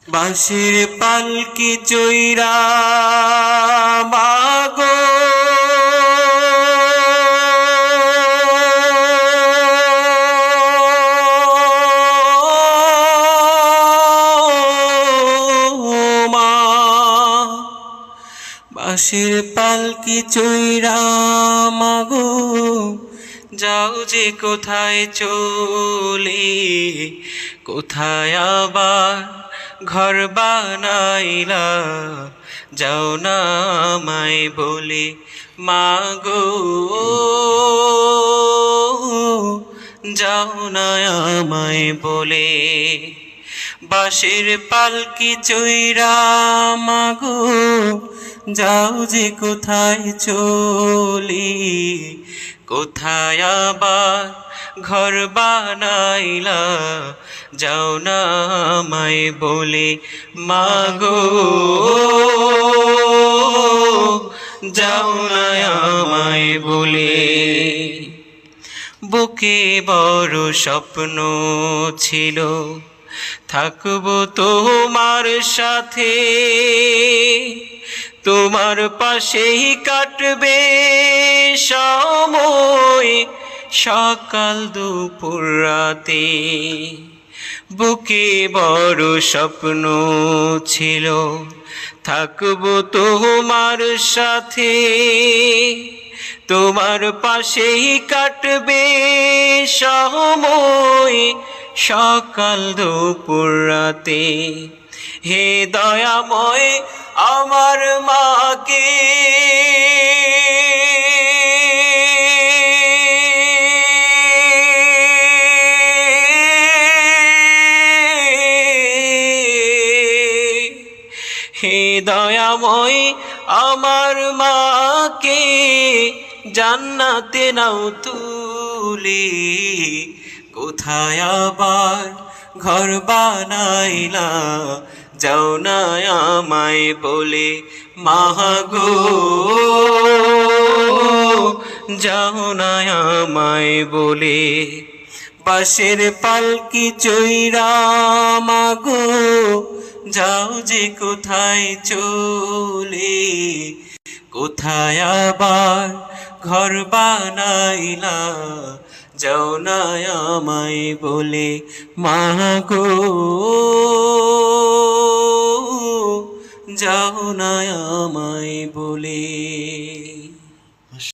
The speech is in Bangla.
বাঁশির পালকি চৈরা মাগো মা, বাঁশির পালকি চৈরা মাগো যাও যে কোথায় চলে, কোথায় আবার ঘর বানাইলা, যাও না আমায় বলে মাগো, যাও না আমায় বলে। বাঁশির পালকি চৈরা মাগো যাও যে কোথায় চলে, কোথায় আবার ঘর বানাইলা, যাও না আমায় বলে মাগো, যাও না আমায় বলে। বুকে বড় স্বপ্ন ছিল থাকবো তোমার সাথে, তোমার পাশেই কাটবে সময় সকাল দুপুর রাতে। বুকে বড় স্বপ্ন ছিল থাকবো তোমার সাথে, তোমার পাশেই কাটবে সময় সকাল দুপুর রাতে। হে দয়াময় আমার মাকে হে দয়াময় আমার মাকে জান্নাতে নাও তুলে, কোথায় আবার ঘর বানাইলা, যাও না আমায় বলে মাগো, যাও না আমায় বলে। বাঁশির পালকি চৈরা মাগো যাও যে কোথায় চলে, কোথায় আবার ঘর বানাইলা, যাও না আমায় বলে মাগো, যাও না আমায় বলে।